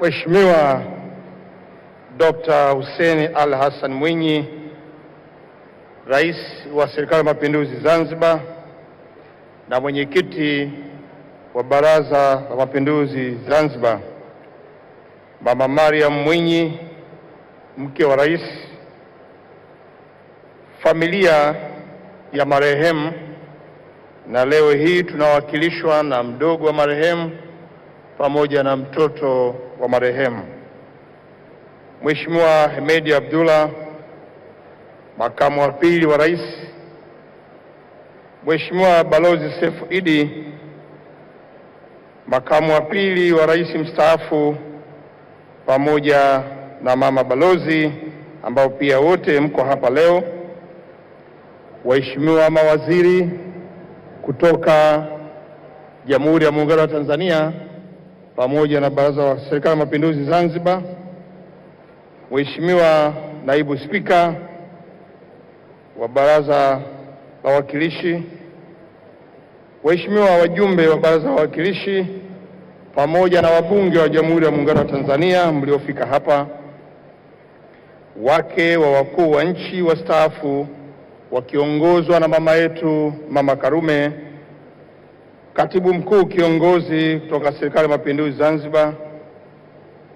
Mheshimiwa Dr. Hussein Ali Hassan Mwinyi, Rais wa Serikali ya Mapinduzi Zanzibar na mwenyekiti wa Baraza la Mapinduzi Zanzibar, Mama Mariam Mwinyi, mke wa Rais, familia ya marehemu, na leo hii tunawakilishwa na mdogo wa marehemu pamoja na mtoto wa marehemu, Mheshimiwa Hemedi Abdullah, makamu wa pili wa rais, Mheshimiwa Balozi Seif Idi, makamu wa pili wa rais mstaafu, pamoja na mama balozi ambao pia wote mko hapa leo, waheshimiwa mawaziri kutoka Jamhuri ya Muungano wa Tanzania pamoja na Baraza la Serikali ya Mapinduzi Zanzibar, Mheshimiwa Naibu Spika wa Baraza la Wawakilishi, waheshimiwa wajumbe wa Baraza la Wawakilishi pamoja na wabunge wa Jamhuri ya Muungano wa Tanzania mliofika hapa, wake wa wakuu wa nchi wastaafu wakiongozwa na mama yetu Mama Karume, katibu mkuu kiongozi kutoka Serikali ya Mapinduzi Zanzibar,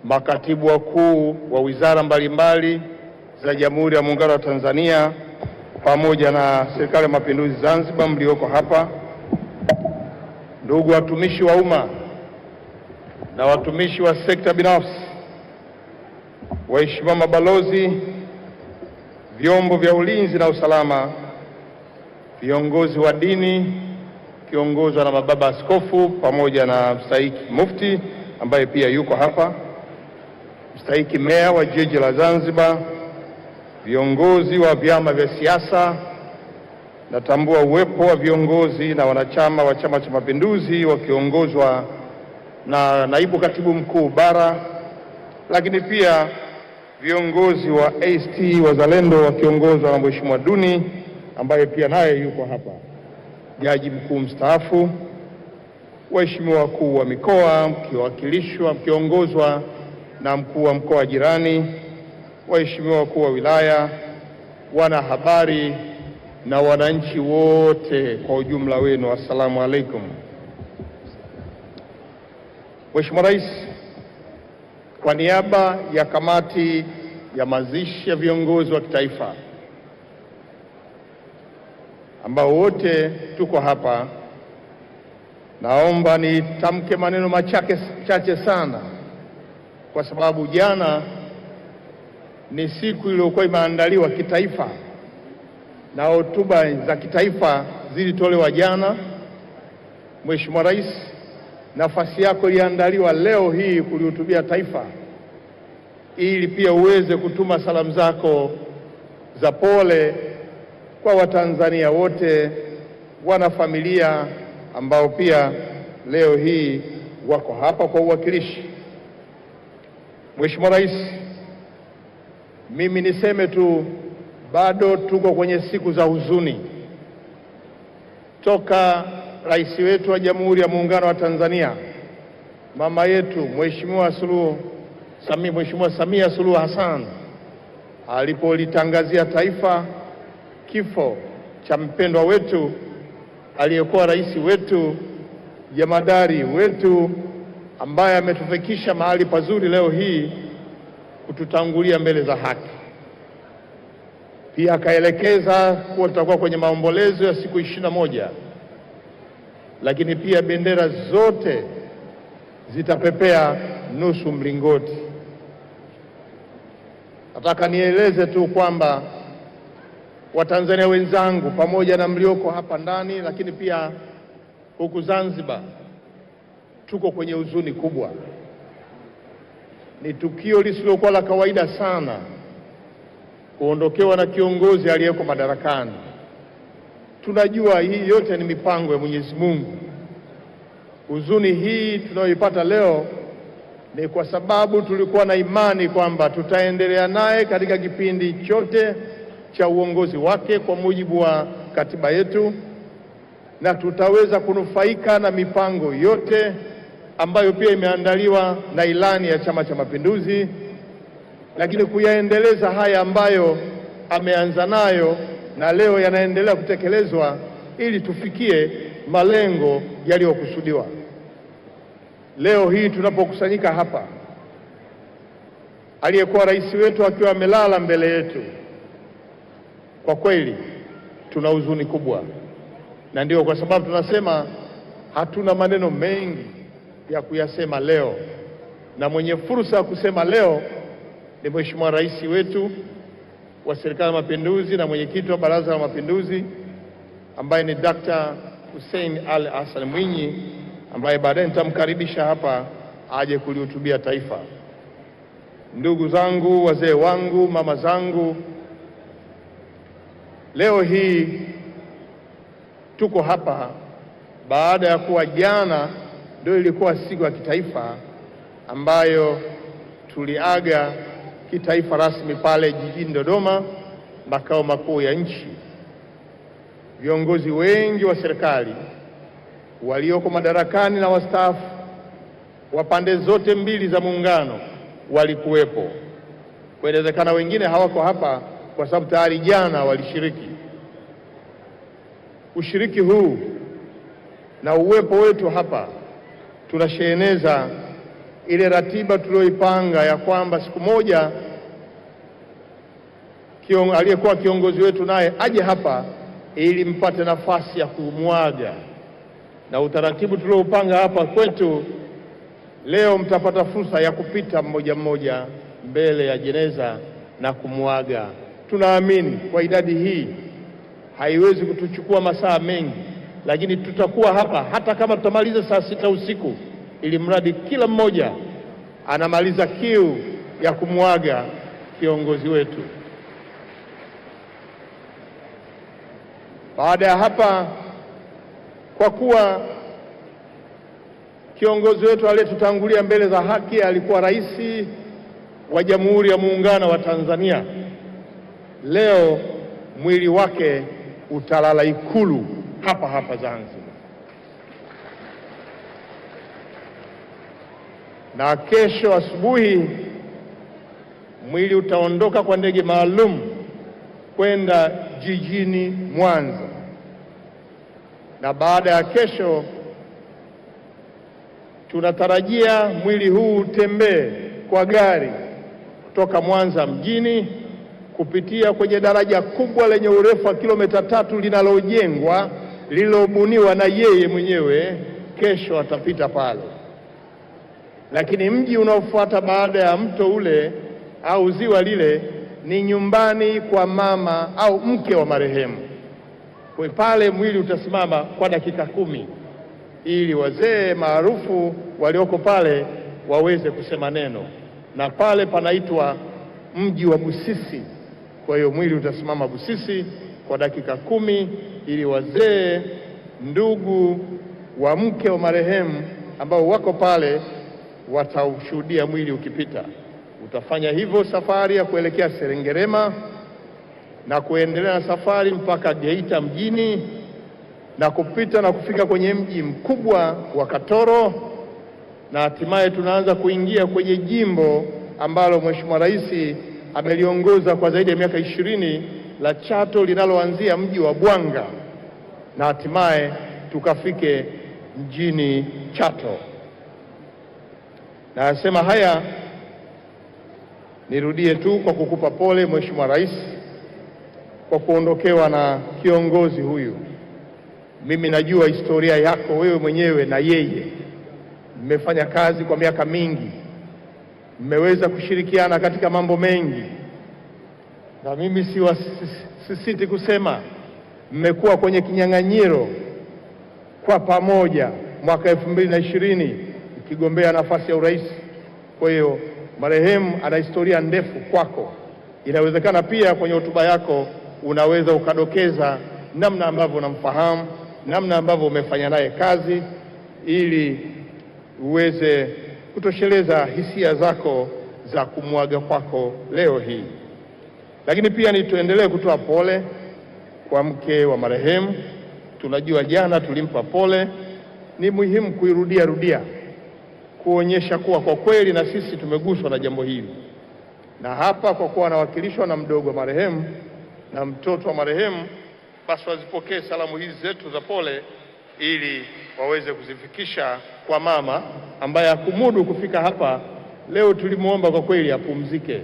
makatibu wakuu wa wizara mbalimbali za Jamhuri ya Muungano wa Tanzania pamoja na Serikali ya Mapinduzi Zanzibar mlioko hapa, ndugu watumishi wa umma na watumishi wa sekta binafsi, waheshimiwa mabalozi, vyombo vya ulinzi na usalama, viongozi wa dini kiongozwa na mababa askofu pamoja na mstahiki mufti ambaye pia yuko hapa, mstahiki meya wa jiji la Zanzibar, viongozi wa vyama vya siasa. Natambua uwepo wa viongozi na wanachama wa Chama cha Mapinduzi wakiongozwa na naibu katibu mkuu bara, lakini pia viongozi wa ACT Wazalendo wakiongozwa na Mheshimiwa Duni ambaye pia naye yuko hapa, jaji mkuu mstaafu, waheshimiwa wakuu wa mikoa mkiongozwa na mkuu wa mkoa jirani, waheshimiwa wakuu wa wilaya, wanahabari na wananchi wote kwa ujumla wenu, assalamu alaikum. Mheshimiwa Rais, kwa niaba ya kamati ya mazishi ya viongozi wa kitaifa ambao wote tuko hapa, naomba nitamke maneno machache sana, kwa sababu jana ni siku iliyokuwa imeandaliwa kitaifa na hotuba za kitaifa zilitolewa jana. Mheshimiwa Rais, nafasi yako iliandaliwa leo hii kulihutubia taifa, ili pia uweze kutuma salamu zako za pole kwa Watanzania wote, wanafamilia ambao pia leo hii wako hapa kwa uwakilishi. Mheshimiwa Rais, mimi niseme tu bado tuko kwenye siku za huzuni toka rais wetu wa Jamhuri ya Muungano wa Tanzania, mama yetu Mheshimiwa Samia Suluhu Hassan alipolitangazia taifa kifo cha mpendwa wetu aliyekuwa rais wetu, jemadari wetu, ambaye ametufikisha mahali pazuri leo hii kututangulia mbele za haki. Pia akaelekeza kuwa tutakuwa kwenye maombolezo ya siku 21, lakini pia bendera zote zitapepea nusu mlingoti. Nataka nieleze tu kwamba Watanzania wenzangu pamoja na mlioko hapa ndani, lakini pia huku Zanzibar, tuko kwenye huzuni kubwa. Ni tukio lisilokuwa la kawaida sana kuondokewa na kiongozi aliyeko madarakani. Tunajua hii yote ni mipango ya Mwenyezi Mungu. Huzuni hii tunayoipata leo ni kwa sababu tulikuwa na imani kwamba tutaendelea naye katika kipindi chote cha uongozi wake kwa mujibu wa katiba yetu, na tutaweza kunufaika na mipango yote ambayo pia imeandaliwa na ilani ya Chama cha Mapinduzi, lakini kuyaendeleza haya ambayo ameanza nayo na leo yanaendelea kutekelezwa ili tufikie malengo yaliyokusudiwa. Leo hii tunapokusanyika hapa, aliyekuwa rais wetu akiwa amelala mbele yetu, kwa kweli tuna huzuni kubwa, na ndio kwa sababu tunasema hatuna maneno mengi ya kuyasema leo, na mwenye fursa ya kusema leo ni Mheshimiwa Rais wetu wa Serikali ya Mapinduzi na mwenyekiti wa Baraza la Mapinduzi ambaye ni Dr. Hussein Ali Hassan Mwinyi, ambaye baadaye nitamkaribisha hapa aje kulihutubia taifa. Ndugu zangu, wazee wangu, mama zangu, leo hii tuko hapa baada ya kuwa jana ndio ilikuwa siku ya kitaifa ambayo tuliaga kitaifa rasmi pale jijini Dodoma, makao makuu ya nchi. Viongozi wengi wa serikali walioko madarakani na wastaafu wa pande zote mbili za muungano walikuwepo. Kwa inawezekana wengine hawako hapa kwa sababu tayari jana walishiriki. Ushiriki huu na uwepo wetu hapa tunasheneza ile ratiba tuliyoipanga ya kwamba siku moja aliyekuwa kiongozi wetu naye aje hapa ili mpate nafasi ya kumwaga. Na utaratibu tulioupanga hapa kwetu, leo mtapata fursa ya kupita mmoja mmoja mbele ya jeneza na kumwaga. Tunaamini kwa idadi hii haiwezi kutuchukua masaa mengi, lakini tutakuwa hapa hata kama tutamaliza saa 6 usiku, ili mradi kila mmoja anamaliza kiu ya kumwaga kiongozi wetu. Baada ya hapa, kwa kuwa kiongozi wetu aliyetutangulia mbele za haki alikuwa Rais wa Jamhuri ya Muungano wa Tanzania, leo mwili wake utalala Ikulu hapa hapa Zanzibar, na kesho asubuhi mwili utaondoka kwa ndege maalum kwenda jijini Mwanza, na baada ya kesho tunatarajia mwili huu utembee kwa gari kutoka Mwanza mjini kupitia kwenye daraja kubwa lenye urefu wa kilomita 3 linalojengwa, lililobuniwa na yeye mwenyewe. Kesho atapita pale, lakini mji unaofuata baada ya mto ule au ziwa lile ni nyumbani kwa mama au mke wa marehemu. Kwa pale mwili utasimama kwa dakika 10 ili wazee maarufu walioko pale waweze kusema neno, na pale panaitwa mji wa Busisi. Kwa hiyo mwili utasimama Busisi kwa dakika 10 ili wazee, ndugu wa mke wa marehemu ambao wako pale wataushuhudia mwili ukipita. Utafanya hivyo safari ya kuelekea Serengerema na kuendelea na safari mpaka Geita mjini na kupita na kufika kwenye mji mkubwa wa Katoro, na hatimaye tunaanza kuingia kwenye jimbo ambalo Mheshimiwa Rais ameliongoza kwa zaidi ya miaka 20 la Chato, linaloanzia mji wa Bwanga na hatimaye tukafike mjini Chato. Na nasema haya nirudie tu kwa kukupa pole Mheshimiwa Rais kwa kuondokewa na kiongozi huyu. Mimi najua historia yako wewe mwenyewe na yeye, mmefanya kazi kwa miaka mingi, mmeweza kushirikiana katika mambo mengi, na mimi sisiti kusema mmekuwa kwenye kinyang'anyiro kwa pamoja mwaka 2020 ukigombea nafasi ya urais. Kwa hiyo marehemu ana historia ndefu kwako. Inawezekana pia kwenye hotuba yako unaweza ukadokeza namna ambavyo unamfahamu, namna ambavyo umefanya naye kazi, ili uweze kutosheleza hisia zako za kumwaga kwako leo hii. Lakini pia tuendelee kutoa pole kwa mke wa marehemu. Tunajua jana tulimpa pole, ni muhimu kuirudia kuonyesha kuwa kwa kweli na sisi tumeguswa na jambo hili, na hapa kwa kuwa anawakilishwa na mdogo wa marehemu na mtoto wa marehemu, basi wazipokee salamu hizi zetu za pole ili waweze kuzifikisha kwa mama ambaye hakumudu kufika hapa leo. Tulimuomba kwa kweli apumzike,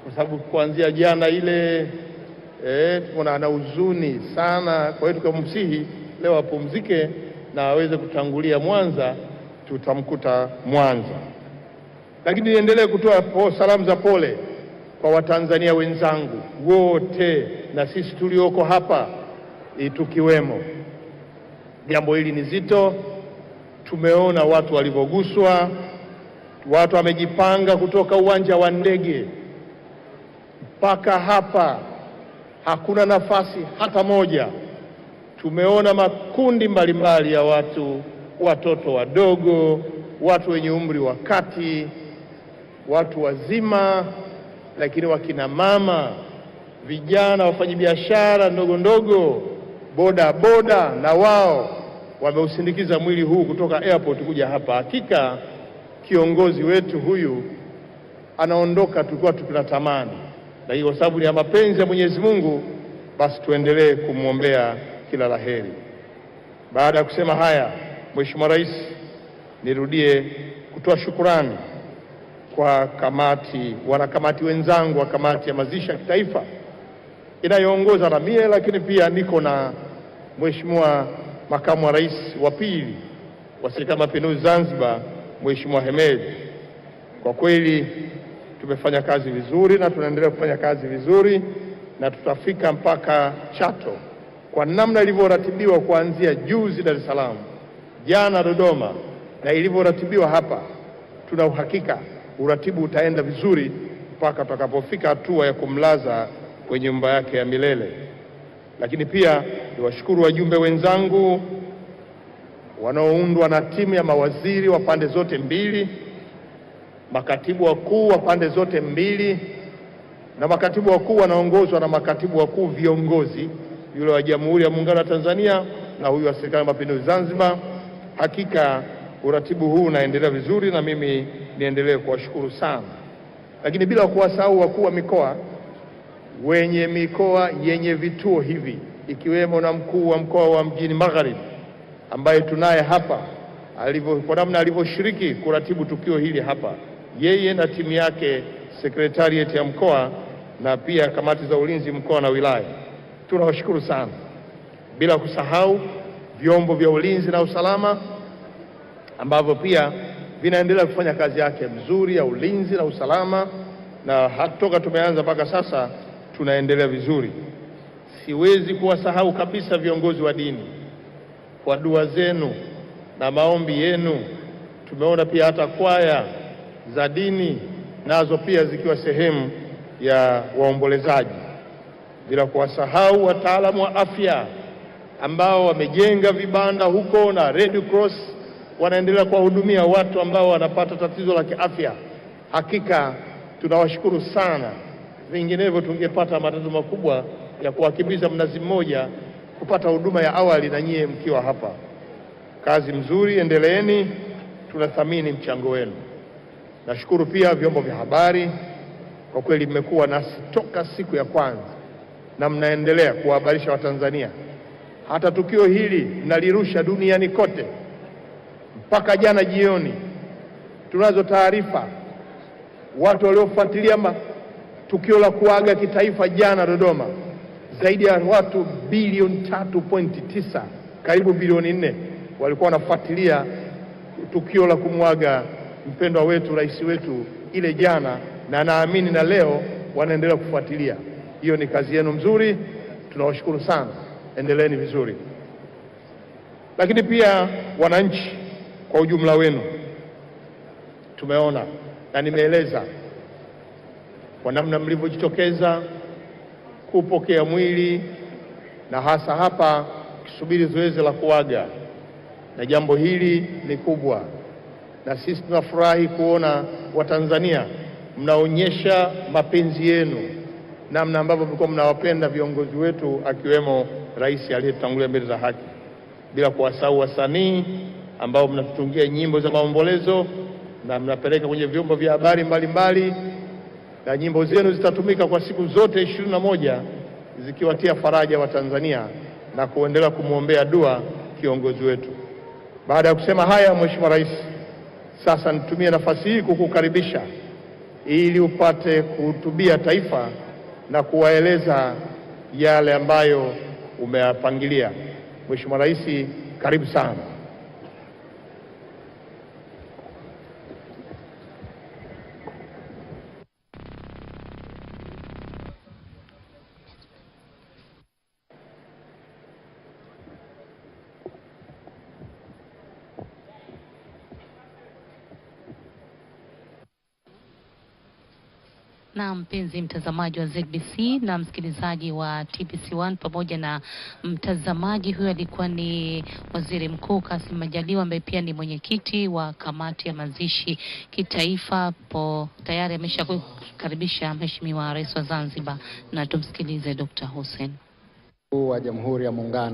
kwa sababu kuanzia jana ile ana huzuni sana. Kwa hiyo tukamsihi leo apumzike na aweze kutangulia Mwanza, tutamkuta Mwanza. Lakini niendelee kutoa salamu za pole kwa Watanzania wenzangu wote na sisi tulioko hapa tukiwemo. Jambo hili ni zito, tumeona watu walivyoguswa, watu wamejipanga kutoka uwanja wa ndege mpaka hapa, hakuna nafasi hata moja. Tumeona makundi mbalimbali ya watu, watoto wadogo, watu wenye umri wa kati, watu wazima, lakini wakina mama, vijana, wafanyabiashara ndogo ndogo, boda boda, na wao wameusindikiza mwili huu kutoka airport kuja hapa. Hakika kiongozi wetu huyu anaondoka tulikuwa tunatamani, na hiyo sababu ni ya mapenzi ya Mwenyezi Mungu, basi tuendelee kumwombea kila laheri. Baada ya kusema haya, Mheshimiwa Rais, nirudie kutoa shukurani kwa wanakamati wenzangu wa kamati ya mazishi ya kitaifa inayoongozwa na mie, lakini pia niko na Mheshimiwa Makamu wa Rais wa pili wa Serikali ya Mapinduzi Zanzibar, Mheshimiwa Hemed. Kwa kweli tumefanya kazi vizuri na tunaendelea kufanya kazi vizuri, na tutafika mpaka Chato kwa namna ilivyoratibiwa kuanzia juzi Dar es Salaam, jana Dodoma, na ilivyoratibiwa hapa. Tuna uhakika uratibu utaenda vizuri mpaka tutakapofika hatua ya kumlaza kwenye nyumba yake ya milele. Lakini pia niwashukuru wajumbe wenzangu wanaoundwa na timu ya mawaziri wa pande zote mbili, makatibu wakuu wa pande zote mbili, na makatibu wakuu wanaongozwa na makatibu wakuu viongozi, yule wa Jamhuri ya Muungano wa Tanzania na huyu wa Serikali ya Mapinduzi Zanzibar. Hakika uratibu huu unaendelea vizuri na mimi niendelee kuwashukuru sana, lakini bila kuwasahau wakuu wa mikoa, wenye mikoa yenye vituo hivi, ikiwemo na mkuu wa mkoa wa Mjini Magharibi ambaye tunaye hapa, kwa namna alivyoshiriki kuratibu tukio hili hapa, yeye na timu yake, secretariat ya mkoa na pia kamati za ulinzi mkoa na wilaya, tunawashukuru sana. Bila kusahau vyombo vya ulinzi na usalama ambavyo pia vinaendelea kufanya kazi yake mzuri ya ulinzi na usalama, na hatoka tumeanza mpaka sasa tunaendelea vizuri. Siwezi kuwasahau kabisa viongozi wa dini kwa dua zenu na maombi yenu. Tumeona pia hata kwaya za dini nazo pia zikiwa sehemu ya waombolezaji, bila kuwasahau wataalamu wa afya ambao wamejenga vibanda huko na Red Cross wanaendelea kuwahudumia watu ambao wanapata tatizo la kiafya. Hakika tunawashukuru sana, vinginevyo tungepata matatizo makubwa ya kuwakimbiza Mnazi Mmoja kupata huduma ya awali na nyie mkiwa hapa. Kazi mzuri, endeleeni, tunathamini mchango wenu. Nashukuru pia vyombo vya habari, kwa kweli mmekuwa nasi toka siku ya kwanza na mnaendelea kuwahabarisha Watanzania. Hata tukio hili mnalirusha duniani kote. Mpaka jana jioni tunazo taarifa watu waliofuatilia tukio la kuaga kitaifa jana Dodoma, zaidi ya watu bilioni 3.9, karibu bilioni 4 walikuwa wanafuatilia tukio la kumwaga mpendwa wetu, rais wetu ile jana, na naamini na leo wanaendelea kufuatilia. Hiyo ni kazi yenu mzuri, tunawashukuru sana, endeleeni vizuri. Lakini pia wananchi kwa ujumla wenu, tumeona na nimeeleza kwa namna mlivyojitokeza kupokea mwili, na hasa hapa kisubiri zoezi la kuaga, na jambo hili ni kubwa, na sisi tunafurahi kuona Watanzania mnaonyesha mapenzi yenu, namna ambavyo mlikuwa mnawapenda viongozi wetu, akiwemo rais aliyetangulia mbele za haki, bila kuwasahau wasanii ambao mnatutungia nyimbo za maombolezo na mnapeleka kwenye vyombo vya habari mbalimbali, na nyimbo zenu zitatumika kwa siku zote 21 zikiwatia faraja wa Tanzania na kuendelea kumwombea dua kiongozi wetu. Baada ya kusema haya, Mheshimiwa Rais, sasa nitumie nafasi hii kukukaribisha ili upate kuhutubia taifa na kuwaeleza yale ambayo umeyapangilia. Mheshimiwa Rais, karibu sana. Na mpenzi mtazamaji wa ZBC na msikilizaji wa TBC1 pamoja na mtazamaji, huyo alikuwa ni Waziri Mkuu Kassim Majaliwa ambaye pia ni mwenyekiti wa kamati ya mazishi kitaifa. Tayari ameshakukaribisha Mheshimiwa Rais wa Zanzibar, na tumsikilize Dr. Hussein wa Jamhuri ya Muungano